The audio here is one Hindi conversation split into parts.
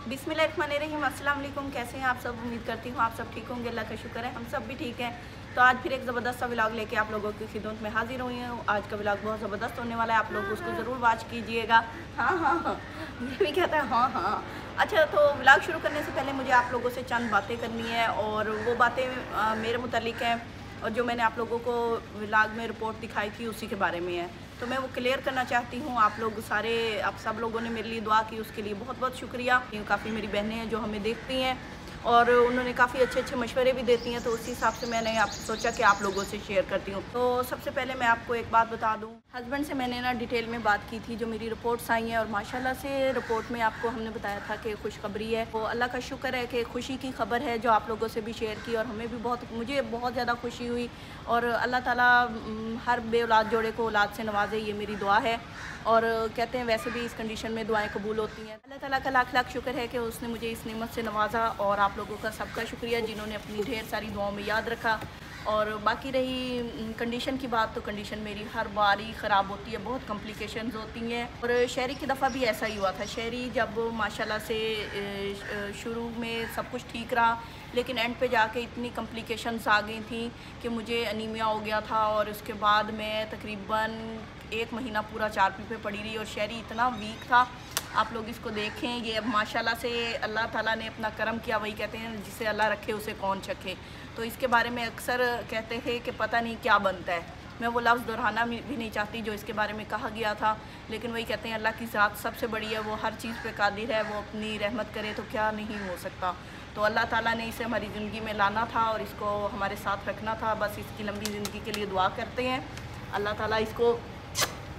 बिस्मिल्लाहिर्रहमानिर्रहीम, अस्सलाम वालेकुम। कैसे हैं आप सब? उम्मीद करती हूँ आप सब ठीक होंगे, अल्लाह का शुक्र है हम सब भी ठीक हैं। तो आज फिर एक ज़बरदस्त सा व्लॉग लेके आप लोगों की खिदमत में हाजिर हुई हूँ। आज का व्लॉग बहुत ज़बरदस्त होने वाला है, आप लोग उसको ज़रूर वॉच कीजिएगा। हाँ हाँ हाँ, ये भी कहता है हाँ हाँ। अच्छा, तो व्लॉग शुरू करने से पहले मुझे आप लोगों से चंद बातें करनी है, और वो बातें मेरे मुतालिक हैं, और जो मैंने आप लोगों को व्लॉग में रिपोर्ट दिखाई थी उसी के बारे में है। तो मैं वो क्लियर करना चाहती हूँ। आप लोग सारे, आप सब लोगों ने मेरे लिए दुआ की, उसके लिए बहुत बहुत शुक्रिया। काफ़ी मेरी बहनें हैं जो हमें देखती हैं और उन्होंने काफ़ी अच्छे अच्छे मशवरे भी देती हैं, तो उसी हिसाब से मैंने आप सोचा कि आप लोगों से शेयर करती हूँ। तो सबसे पहले मैं आपको एक बात बता दूँ, हस्बैंड से मैंने ना डिटेल में बात की थी, जो मेरी रिपोर्ट्स आई हैं, और माशाल्लाह से रिपोर्ट में आपको हमने बताया था कि खुशखबरी है। तो अल्लाह का शुक्र है कि खुशी की खबर है जो आप लोगों से भी शेयर की, और हमें भी मुझे बहुत ज़्यादा खुशी हुई। और अल्लाह ताला हर बे औलाद जोड़े को औलाद से नवाजे, ये मेरी दुआ है। और कहते हैं वैसे भी इस कंडीशन में दुआएं कबूल होती हैं। अल्लाह ताला का लाख लाख शुक्र है कि उसने मुझे इस नेमत से नवाजा, और आप लोगों का सबका शुक्रिया जिन्होंने अपनी ढेर सारी दुआओं में याद रखा। और बाकी रही कंडीशन की बात, तो कंडीशन मेरी हर बार ही ख़राब होती है, बहुत कॉम्प्लिकेशंस होती हैं। और शहरी की दफ़ा भी ऐसा ही हुआ था। शहरी जब माशाल्लाह से शुरू में सब कुछ ठीक रहा, लेकिन एंड पे जाके इतनी कॉम्प्लिकेशंस आ गई थी कि मुझे अनीमिया हो गया था, और उसके बाद मैं तकरीबन 1 महीना पूरा चारपी पे पड़ी रही, और शहरी इतना वीक था। आप लोग इसको देखें, ये माशाल्लाह से अल्लाह ताला ने अपना करम किया। वही कहते हैं जिसे अल्लाह रखे उसे कौन चखे। तो इसके बारे में अक्सर कहते हैं कि पता नहीं क्या बनता है। मैं वो लफ्ज़ दोहराना भी नहीं चाहती जो इसके बारे में कहा गया था, लेकिन वही कहते हैं अल्लाह की ज़ात सबसे बड़ी है, वो हर चीज़ पे कादिर है, वो अपनी रहमत करे तो क्या नहीं हो सकता। तो अल्लाह ताला ने इसे हमारी ज़िंदगी में लाना था और इसको हमारे साथ रखना था। बस इसकी लंबी ज़िंदगी के लिए दुआ करते हैं, अल्लाह ताला इसको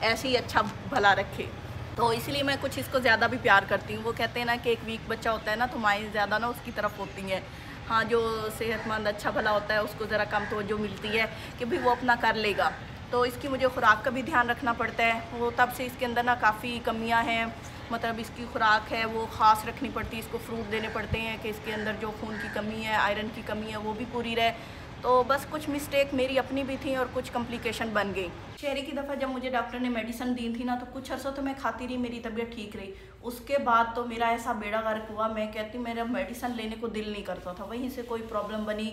ऐसे ही अच्छा भला रखे। तो इसलिए मैं कुछ इसको ज़्यादा भी प्यार करती हूँ। वो कहते हैं ना कि एक वीक बच्चा होता है ना, तो माएँ ज़्यादा ना उसकी तरफ होती हैं। हाँ, जो सेहतमंद अच्छा भला होता है उसको ज़रा कम तवज्जो मिलती है कि भाई वो अपना कर लेगा। तो इसकी मुझे खुराक का भी ध्यान रखना पड़ता है। वो तब से इसके अंदर ना काफ़ी कमियाँ हैं, मतलब इसकी खुराक है वो ख़ास रखनी पड़ती है। इसको फ्रूट देने पड़ते हैं कि इसके अंदर जो खून की कमी है, आयरन की कमी है, वो भी पूरी रहे। तो बस कुछ मिस्टेक मेरी अपनी भी थी और कुछ कॉम्प्लिकेशन बन गई। शहरी की दफ़ा जब मुझे डॉक्टर ने मेडिसिन दी थी ना, तो कुछ अर्सा तो मैं खाती रही, मेरी तबीयत ठीक रही। उसके बाद तो मेरा ऐसा बेड़ा गर्क हुआ, मैं कहती मेरा मेडिसिन लेने को दिल नहीं करता था। वहीं से कोई प्रॉब्लम बनी,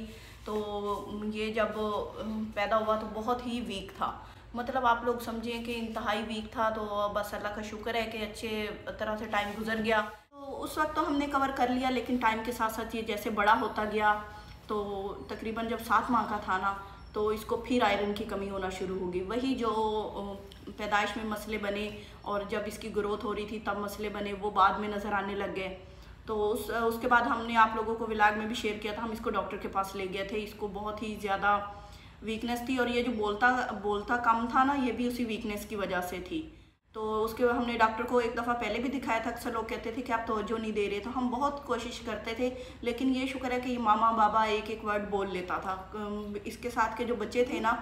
तो ये जब पैदा हुआ तो बहुत ही वीक था। मतलब आप लोग समझें कि इंतहाई वीक था। तो बस अल्लाह का शुक्र है कि अच्छे तरह से टाइम गुजर गया। तो उस वक्त तो हमने कवर कर लिया, लेकिन टाइम के साथ साथ ये जैसे बड़ा होता गया, तो तकरीबन जब 7 माह का था ना, तो इसको फिर आयरन की कमी होना शुरू हो गई। वही जो पैदाइश में मसले बने और जब इसकी ग्रोथ हो रही थी तब मसले बने, वो बाद में नज़र आने लग गए। तो उसके बाद हमने आप लोगों को व्लॉग में भी शेयर किया था, हम इसको डॉक्टर के पास ले गए थे। इसको बहुत ही ज़्यादा वीकनेस थी, और ये जो बोलता कम था ना, ये भी उसी वीकनेस की वजह से थी। तो उसके बाद हमने डॉक्टर को एक दफ़ा पहले भी दिखाया था। अक्सर लोग कहते थे कि आप तवज्जो नहीं दे रहे, तो हम बहुत कोशिश करते थे, लेकिन ये शुक्र है कि मामा बाबा एक एक वर्ड बोल लेता था। इसके साथ के जो बच्चे थे ना,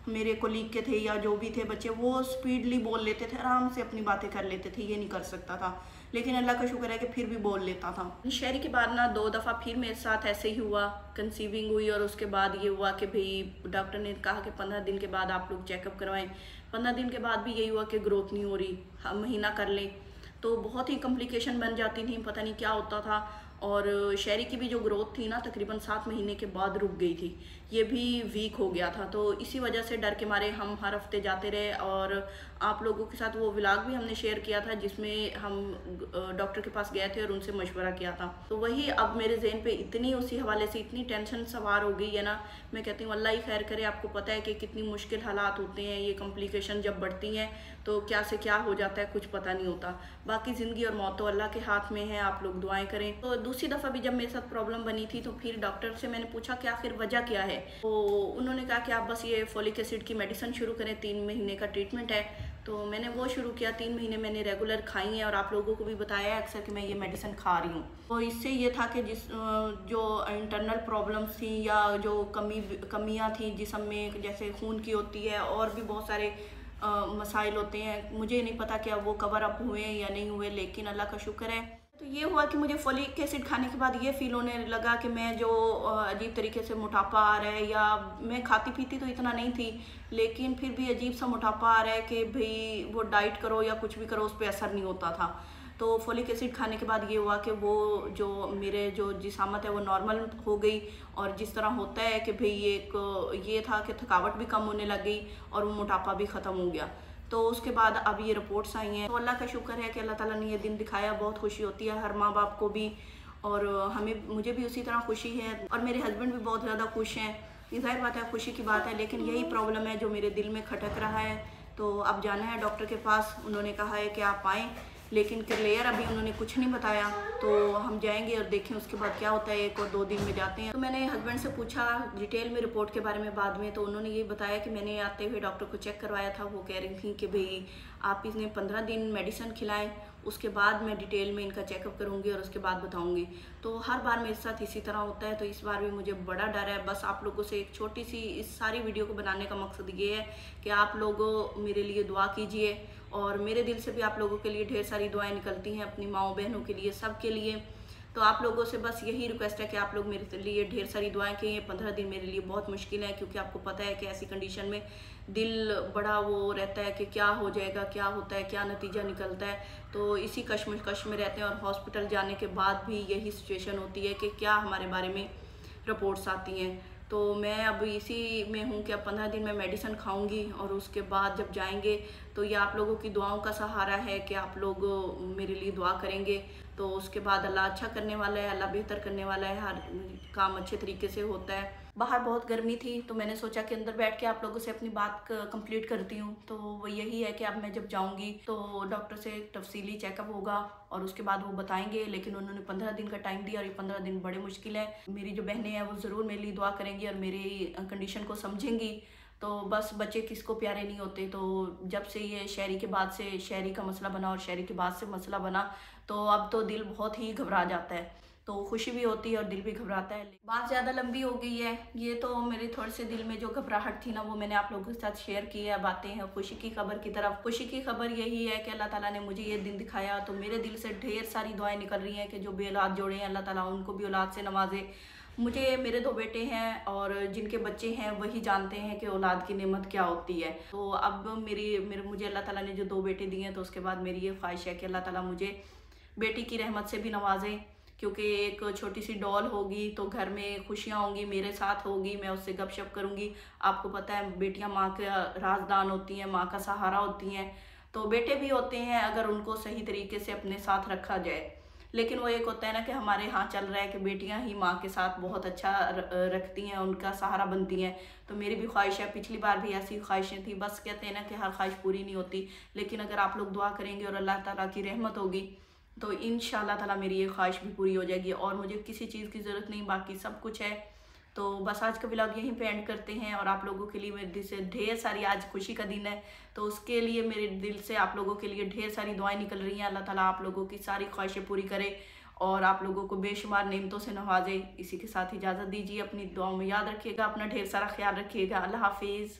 मेरे कोलीग के थे या जो भी थे बच्चे, वो स्पीडली बोल लेते थे, आराम से अपनी बातें कर लेते थे, ये नहीं कर सकता था। लेकिन अल्लाह का शुक्र है कि फिर भी बोल लेता था। शहरी के बाद ना 2 दफ़ा फिर मेरे साथ ऐसे ही हुआ, कंसीविंग हुई, और उसके बाद ये हुआ कि भाई डॉक्टर ने कहा कि 15 दिन के बाद आप लोग चेकअप करवाएं। 15 दिन के बाद भी यही हुआ कि ग्रोथ नहीं हो रही, हम महीना कर लें तो बहुत ही कॉम्प्लिकेशन बन जाती थी, पता नहीं क्या होता था। और शहरी की भी जो ग्रोथ थी ना, तकरीबन 7 महीने के बाद रुक गई थी, ये भी वीक हो गया था। तो इसी वजह से डर के मारे हम हर हफ्ते जाते रहे, और आप लोगों के साथ वो व्लॉग भी हमने शेयर किया था जिसमें हम डॉक्टर के पास गए थे और उनसे मशवरा किया था। तो वही अब मेरे जहन पे इतनी, उसी हवाले से इतनी टेंशन सवार हो गई है ना, मैं कहती हूँ अल्लाह ही खैर करे। आपको पता है कि कितनी मुश्किल हालात होते हैं, ये कॉम्प्लिकेशन जब बढ़ती हैं तो क्या से क्या हो जाता है कुछ पता नहीं होता। बाकी ज़िंदगी और मौत तो अल्लाह के हाथ में है, आप लोग दुआएं करें। तो दूसरी दफ़ा भी जब मेरे साथ प्रॉब्लम बनी थी, तो फिर डॉक्टर से मैंने पूछा कि आखिर वजह क्या है। तो उन्होंने कहा कि आप बस ये फोलिक एसिड की मेडिसिन शुरू करें, 3 महीने का ट्रीटमेंट है। तो मैंने वो शुरू किया, 3 महीने मैंने रेगुलर खाई है, और आप लोगों को भी बताया है अक्सर कि मैं ये मेडिसिन खा रही हूँ। तो इससे ये था कि जो इंटरनल प्रॉब्लम्स थी या जो कमियाँ थी जिस्म में, जैसे खून की होती है और भी बहुत सारे मसाइल होते हैं, मुझे नहीं पता क्या वो कवर अप हुए या नहीं हुए, लेकिन अल्लाह का शुक्र है। तो ये हुआ कि मुझे फोलिक एसिड खाने के बाद ये फील होने लगा कि मैं जो अजीब तरीके से मोटापा आ रहा है, या मैं खाती पीती तो इतना नहीं थी, लेकिन फिर भी अजीब सा मोटापा आ रहा है कि भाई वो डाइट करो या कुछ भी करो उस पर असर नहीं होता था। तो फोलिक एसिड खाने के बाद ये हुआ कि वो जो मेरे जो जिसामत है वो नॉर्मल हो गई, और जिस तरह होता है कि भाई ये था कि थकावट भी कम होने लग गई और वो मोटापा भी ख़त्म हो गया। तो उसके बाद अब ये रिपोर्ट्स आई हैं, तो अल्लाह का शुक्र है कि अल्लाह ताला ने ये दिन दिखाया। बहुत खुशी होती है हर माँ बाप को भी, और मुझे भी उसी तरह खुशी है, और मेरे हस्बैंड भी बहुत ज़्यादा खुश हैं। ये जाहिर बात है, खुशी की बात है, लेकिन यही प्रॉब्लम है जो मेरे दिल में खटक रहा है। तो अब जाना है डॉक्टर के पास, उन्होंने कहा है कि आप आएँ, लेकिन क्लियर अभी उन्होंने कुछ नहीं बताया। तो हम जाएंगे और देखें उसके बाद क्या होता है, 1 और 2 दिन में जाते हैं। तो मैंने हस्बैंड से पूछा डिटेल में रिपोर्ट के बारे में बाद में, तो उन्होंने ये बताया कि मैंने आते हुए डॉक्टर को चेक करवाया था। वो कह रही थी कि भाई आप इसने 15 दिन मेडिसिन खिलाएं, उसके बाद मैं डिटेल में इनका चेकअप करूंगी और उसके बाद बताऊंगी। तो हर बार मेरे साथ इसी तरह होता है, तो इस बार भी मुझे बड़ा डर है। बस आप लोगों से एक छोटी सी इस सारी वीडियो को बनाने का मकसद ये है कि आप लोग मेरे लिए दुआ कीजिए, और मेरे दिल से भी आप लोगों के लिए ढेर सारी दुआएं निकलती हैं, अपनी माँओं बहनों के लिए, सब के लिए। तो आप लोगों से बस यही रिक्वेस्ट है कि आप लोग मेरे लिए ढेर सारी दुआएं करें। ये 15 दिन मेरे लिए बहुत मुश्किल है, क्योंकि आपको पता है कि ऐसी कंडीशन में दिल बड़ा वो रहता है कि क्या हो जाएगा, क्या होता है, क्या नतीजा निकलता है। तो इसी कश्मकश में रहते हैं, और हॉस्पिटल जाने के बाद भी यही सिचुएशन होती है कि क्या हमारे बारे में रिपोर्ट्स आती हैं। तो मैं अब इसी में हूँ कि अब 15 दिन मैं मेडिसिन खाऊंगी, और उसके बाद जब जाएंगे तो ये आप लोगों की दुआओं का सहारा है कि आप लोग मेरे लिए दुआ करेंगे। तो उसके बाद अल्लाह अच्छा करने वाला है, अल्लाह बेहतर करने वाला है, हर काम अच्छे तरीके से होता है। बाहर बहुत गर्मी थी, तो मैंने सोचा कि अंदर बैठ के आप लोगों से अपनी बात कंप्लीट करती हूँ। तो वो यही है कि अब मैं जब जाऊँगी तो डॉक्टर से तफसीली चेकअप होगा, और उसके बाद वो बताएंगे। लेकिन उन्होंने 15 दिन का टाइम दिया, और ये 15 दिन बड़े मुश्किल है। मेरी जो बहनें हैं वो ज़रूर मेरे लिए दुआ करेंगी और मेरी कंडीशन को समझेंगी। तो बस बच्चे किसको प्यारे नहीं होते। तो जब से ये शहरी के बाद से शहरी का मसला बना और शहरी के बाद से मसला बना, तो अब तो दिल बहुत ही घबरा जाता है। तो खुशी भी होती है और दिल भी घबराता है। बात ज़्यादा लंबी हो गई है, ये तो मेरे थोड़े से दिल में जो घबराहट थी ना, वो मैंने आप लोगों के साथ शेयर की है। बातें हैं खुशी की खबर की तरफ। खुशी की खबर यही है कि अल्लाह ताला ने मुझे ये दिन दिखाया, तो मेरे दिल से ढेर सारी दुआएं निकल रही हैं कि जो बे औलाद जोड़े हैं, अल्लाह ताला उनको भी औलाद से नवाजे। मुझे मेरे 2 बेटे हैं, और जिनके बच्चे हैं वही जानते हैं कि औलाद की नेमत क्या होती है। तो अब मुझे अल्लाह ताला ने जो 2 बेटे दिए हैं, तो उसके बाद मेरी ये ख्वाहिश है कि अल्लाह ताला मुझे बेटी की रहमत से भी नवाजे, क्योंकि एक छोटी सी डॉल होगी तो घर में खुशियाँ होंगी, मेरे साथ होगी, मैं उससे गपशप करूँगी। आपको पता है बेटियाँ माँ का राजदान होती हैं, माँ का सहारा होती हैं। तो बेटे भी होते हैं अगर उनको सही तरीके से अपने साथ रखा जाए। लेकिन वो एक होता है ना कि हमारे यहाँ चल रहा है कि बेटियां ही माँ के साथ बहुत अच्छा रखती हैं, उनका सहारा बनती हैं। तो मेरी भी ख्वाहिश है, पिछली बार भी ऐसी ख्वाहिशें थी। बस कहते हैं ना कि हर ख्वाहिश पूरी नहीं होती, लेकिन अगर आप लोग दुआ करेंगे और अल्लाह ताला की रहमत होगी तो इंशाअल्लाह ताला मेरी ये ख्वाहिश भी पूरी हो जाएगी, और मुझे किसी चीज़ की ज़रूरत नहीं, बाकी सब कुछ है। तो बस आज का व्लॉग यहीं पे एंड करते हैं, और आप लोगों के लिए मेरे दिल से ढेर सारी, आज खुशी का दिन है तो उसके लिए मेरे दिल से आप लोगों के लिए ढेर सारी दुआएं निकल रही हैं। अल्लाह ताला आप लोगों की सारी ख्वाहिशें पूरी करे और आप लोगों को बेशुमार नेमतों से नवाजे। इसी के साथ इजाज़त दीजिए, अपनी दुआओं में याद रखिएगा, अपना ढेर सारा ख्याल रखिएगा। अल्लाह हाफिज़।